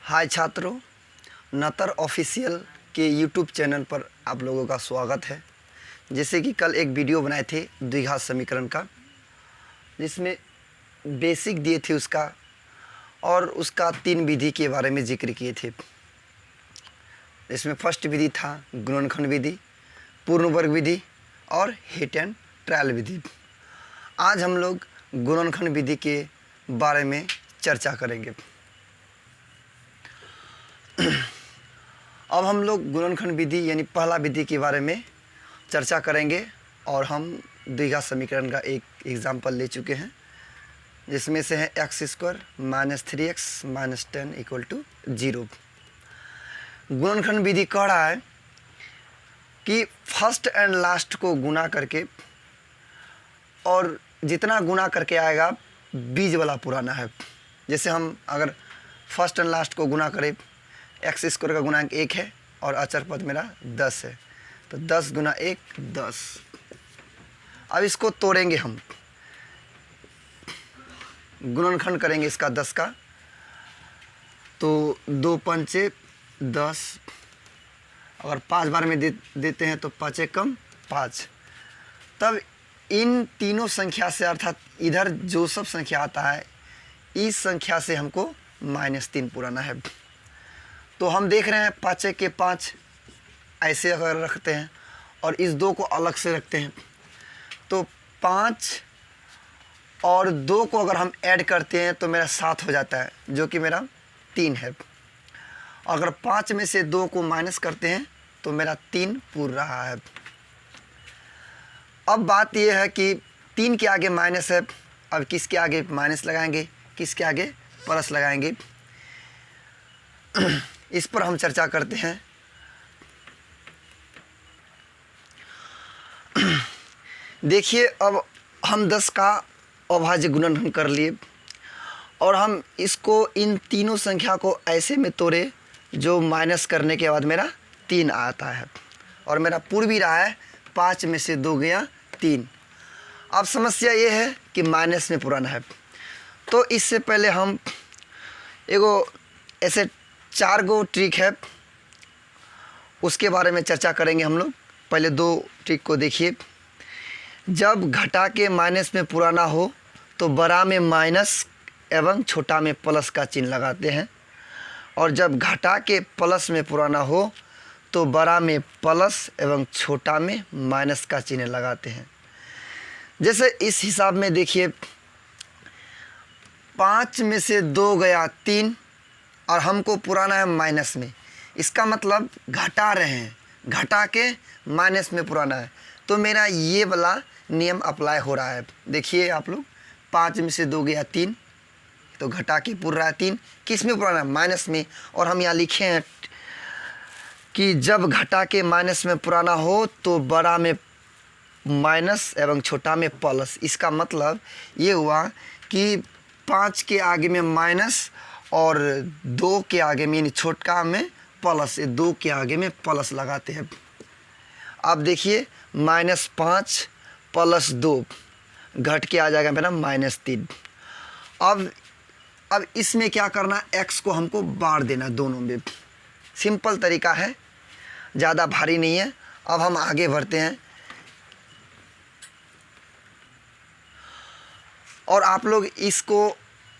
हाय छात्रों, नतर ऑफिशियल के YouTube channel पर आप लोगों का स्वागत है। जैसे कि कल एक वीडियो बनाए थे द्विघात समीकरण का, जिसमें बेसिक दिए थे उसका और उसका 3 विधि के बारे में जिक्र किए थे। इसमें फर्स्ट विधि था गुणनखंड विधि, पूर्ण वर्ग विधि और हिट एंड ट्रायल विधि। आज हम लोग गुणनखंड विधि के बारे में चर्चा करेंगे। अब हम लोग गुणनखंड विधि यानी पहला विधि के बारे में चर्चा करेंगे और हम द्विघात समीकरण का एक एग्जाम्पल ले चुके हैं, जिसमें से है x² - 3x - 10 = 0। गुणनखंड विधि कह रहा है कि फर्स्ट एंड लास्ट को गुना करके और जितना गुना करके आएगा बीज वाला पुराना है। जैसे हम अगर फर्स्ट एंड लास्ट को गुना करें, x² का गुणांक 1 है और अचर पद मेरा 10 है, तो 10 × 1 10। अब इसको तोड़ेंगे, हम गुणनखंड करेंगे इसका 10 का, तो 2 × 5 = 10। अगर 5 बार में देते हैं तो 5 × 1 = 5। तब इन तीनों संख्या से, अर्थात इधर जो सब संख्या आता है इस संख्या से हमको -3 पुराना है। तो हम देख रहे हैं 5 के 5 ऐसे अगर रखते हैं और इस 2 को अलग से रखते हैं, तो 5 और 2 को अगर हम ऐड करते हैं तो मेरा 7 हो जाता है, जो कि मेरा 3 है। अगर 5 में से 2 को माइनस करते हैं तो मेरा 3 पूर रहा है। अब बात यह है कि 3 के आगे माइनस है, अब किसके आगे माइनस लगाएंगे, किसके आगे प्लस लगाएंगे, इस पर हम चर्चा करते हैं। देखिए, अब हम 10 का अभाज्य गुणनखंड कर लिए और हम इसको इन तीनों संख्या को ऐसे में तोड़े जो माइनस करने के बाद मेरा 3 आता है और मेरा पूर्व भी रहा है 5 में से 2 गया 3। अब समस्या ये है कि माइनस में पुराना है, तो इससे पहले हम एगो ऐसे 4 गो ट्रिक है उसके बारे में चर्चा करेंगे हम लोग। पहले 2 ट्रिक को देखिए। जब घटा के माइनस में पुराना हो तो बड़ा में माइनस एवं छोटा में प्लस का चिन्ह लगाते हैं, और जब घटा के प्लस में पुराना हो तो बड़ा में प्लस एवं छोटा में माइनस का चिन्ह लगाते हैं। जैसे इस हिसाब में देखिए, 5 में से 2 गया 3 और हमको पुराना है माइनस में, इसका मतलब घटा रहे हैं, घटा के माइनस में पुराना है, तो मेरा ये वाला नियम अप्लाई हो रहा है। देखिए आप लोग, 5 में से 2 गया 3, तो घटा के पूर रहा है 3, किस में पुराना है, माइनस में। और हम यहाँ लिखे हैं कि जब घटा के माइनस में पुराना हो तो बड़ा में माइनस एवं छोटा में प्लस। इसका मतलब ये हुआ कि 5 के आगे में माइनस और 2 के आगे में यानी छोटा में प्लस, 2 के आगे में प्लस लगाते हैं। अब देखिए, -5 + 2 घट के आ जाएगा मेरा -3। अब इसमें क्या करना, x को हमको बार देना दोनों में। सिंपल तरीका है, ज़्यादा भारी नहीं है। अब हम आगे बढ़ते हैं और आप लोग इसको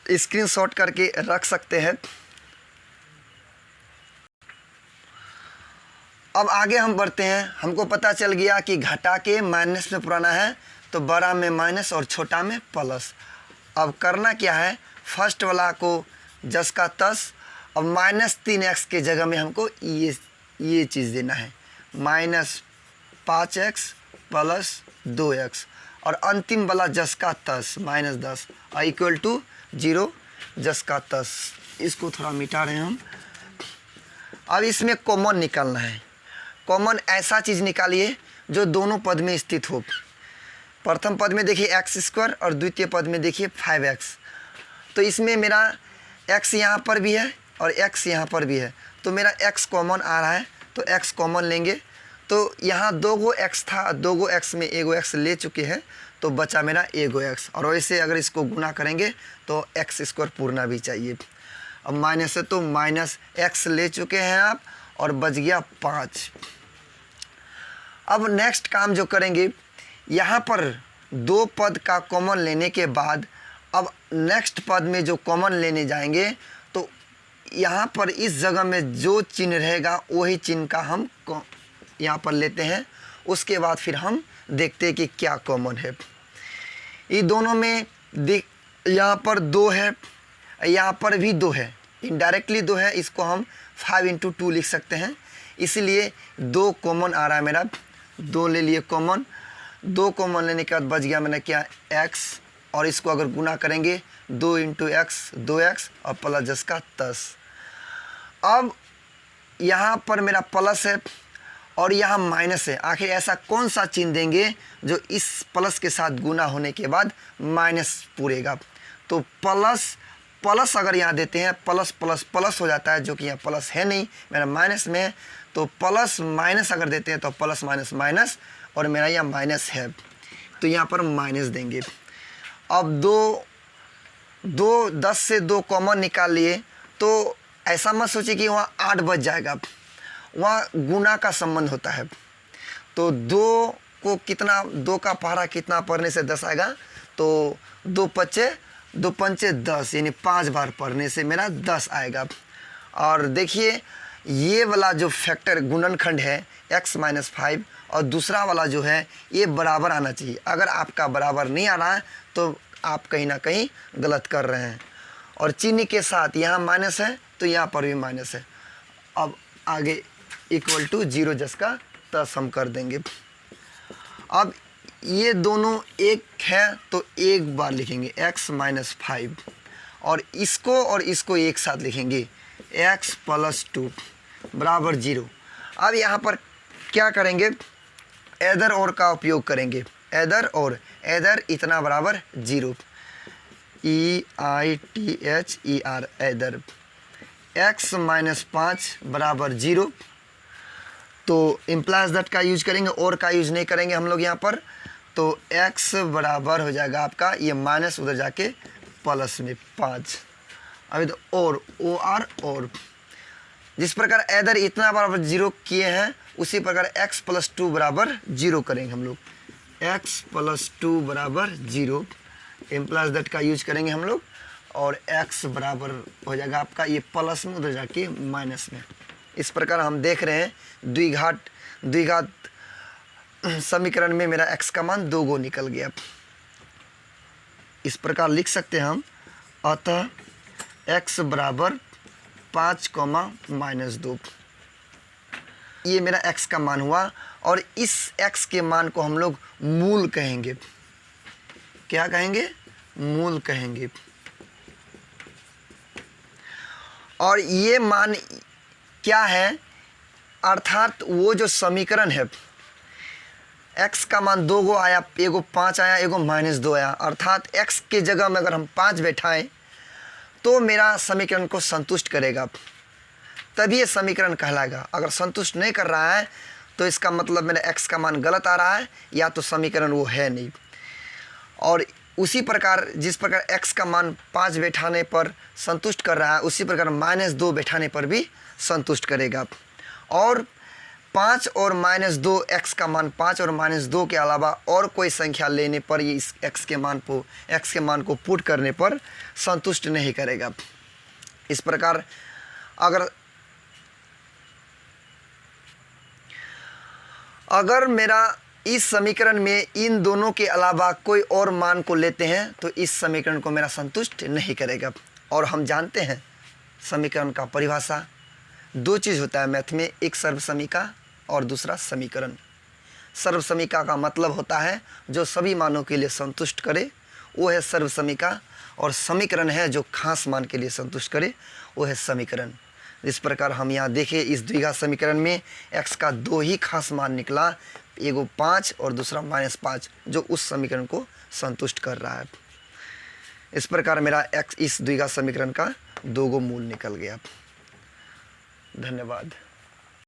स्क्रीनशॉट करके रख सकते हैं। अब आगे हम बढ़ते हैं। हमको पता चल गया कि घटा के माइनस में पुराना है तो बड़ा में माइनस और छोटा में प्लस। अब करना क्या है, फर्स्ट वाला को 10 का 10, अब -3x के जगह में हमको ये चीज़ देना है, -5x + 2x, और अंतिम वाला 10 का 10 -10 = 0। 10 का 10, इसको थोड़ा मिटा रहे हैं हम। अब इसमें कॉमन निकालना है। कॉमन ऐसा चीज़ निकालिए जो दोनों पद में स्थित हो। प्रथम पद में देखिए x² और द्वितीय पद में देखिए 5x। तो इसमें मेरा x यहाँ पर भी है और x यहाँ पर भी है, तो मेरा x कॉमन आ रहा है, तो x कॉमन लेंगे। तो यहाँ 2 गो x था, 2 गो x में 1 गो x ले चुके हैं, तो बचा मेरा 1 गो x। और वैसे अगर इसको गुना करेंगे तो x² पूरना भी चाहिए। अब माइनस है तो माइनस एक्स ले चुके हैं आप और बच गया 5। अब नेक्स्ट काम जो करेंगे, यहाँ पर 2 पद का कॉमन लेने के बाद अब नेक्स्ट पद में जो कॉमन लेने जाएंगे तो यहाँ पर इस जगह में जो चिन्ह रहेगा वही चिन्ह का हम यहाँ पर लेते हैं। उसके बाद फिर हम देखते हैं कि क्या कॉमन है। ये दोनों में यहाँ पर 2 है, यहाँ पर भी 2 है, इनडायरेक्टली 2 है, इसको हम 5 × 2 लिख सकते हैं। इसलिए 2 कॉमन आ रहा है मेरा, 2 ले लिए कॉमन। 2 कॉमन लेने के बाद बच गया मैंने क्या, x, और इसको अगर गुना करेंगे 2 × x 2x और प्लस 10 का 10। अब यहाँ पर मेरा प्लस है और यहाँ माइनस है। आखिर ऐसा कौन सा चिन्ह देंगे जो इस प्लस के साथ गुना होने के बाद माइनस पूरेगा। तो प्लस प्लस अगर यहाँ देते हैं, प्लस प्लस प्लस हो जाता है, जो कि यहाँ प्लस है नहीं, मेरा माइनस में है। तो प्लस माइनस अगर देते हैं तो प्लस माइनस माइनस, और मेरा यहाँ माइनस है तो यहाँ पर माइनस देंगे। अब 10 से 2 कॉमन निकाल लिए तो ऐसा मत सोचिए कि वहाँ 8 बच जाएगा, वहाँ गुना का संबंध होता है। तो 2 को कितना, 2 का पहाड़ा कितना पढ़ने से 10 आएगा, तो 2 पंचे 10, यानी 5 बार पढ़ने से मेरा 10 आएगा। और देखिए ये वाला जो फैक्टर गुणनखंड है x - 5 और दूसरा वाला जो है ये बराबर आना चाहिए। अगर आपका बराबर नहीं आ रहा है तो आप कहीं ना कहीं गलत कर रहे हैं। और चिन्ह के साथ यहाँ माइनस है तो यहाँ पर भी माइनस है। अब आगे = 0 जिसका तस हम कर देंगे। अब ये दोनों एक है तो एक बार लिखेंगे x - 5 और इसको एक साथ लिखेंगे x + 2 = 0। अब यहाँ पर क्या करेंगे, एदर और का उपयोग करेंगे। एदर और, एदर इतना बराबर 0, EITHER एदर। x - 5 = 0, तो इम्प्लाइज दैट का यूज करेंगे, और का यूज नहीं करेंगे हम लोग यहाँ पर। तो x बराबर हो जाएगा आपका, ये माइनस उधर जाके प्लस में 5। अभी तो और जिस प्रकार एदर इतना बराबर 0 किए हैं उसी प्रकार x + 2 = 0 करेंगे हम लोग। x + 2 = 0, इम्प्लाइज दैट का यूज करेंगे हम लोग, और x बराबर हो जाएगा आपका ये प्लस में उधर जाके माइनस में। इस प्रकार हम देख रहे हैं द्विघात समीकरण में मेरा x का मान 2 गो निकल गया। इस प्रकार लिख सकते हैं हम, अतः x = 5, -2 ये मेरा x का मान हुआ। और इस x के मान को हम लोग मूल कहेंगे। क्या कहेंगे, मूल कहेंगे। और ये मान क्या है, अर्थात वो जो समीकरण है, x का मान 2 गो आया, एगो 5 आया, एगो -2 आया, अर्थात x के जगह में अगर हम 5 बैठाएं तो मेरा समीकरण को संतुष्ट करेगा, तभी ये समीकरण कहलाएगा। अगर संतुष्ट नहीं कर रहा है तो इसका मतलब मेरा x का मान गलत आ रहा है, या तो समीकरण वो है नहीं। और उसी प्रकार जिस प्रकार x का मान 5 बैठाने पर संतुष्ट कर रहा है, उसी प्रकार -2 बैठाने पर भी संतुष्ट करेगा। और 5 और -2, x का मान 5 और -2 के अलावा और कोई संख्या लेने पर ये इस x के मान को पुट करने पर संतुष्ट नहीं करेगा। इस प्रकार अगर मेरा इस समीकरण में इन दोनों के अलावा कोई और मान को लेते हैं तो इस समीकरण को मेरा संतुष्ट नहीं करेगा। और हम जानते हैं समीकरण का परिभाषा, 2 चीज़ होता है मैथ में, एक सर्वसमीका और दूसरा समीकरण। सर्वसमीका का मतलब होता है जो सभी मानों के लिए संतुष्ट करे, वो है सर्वसमीका। और समीकरण है जो खास मान के लिए संतुष्ट करे, वो है समीकरण। इस प्रकार हम यहाँ देखें इस द्विघात समीकरण में x का 2 ही खास मान निकला, एगो 5 और दूसरा -5, जो उस समीकरण को संतुष्ट कर रहा है। इस प्रकार मेरा x इस द्विघात समीकरण का 2 गो मूल निकल गया। धन्यवाद।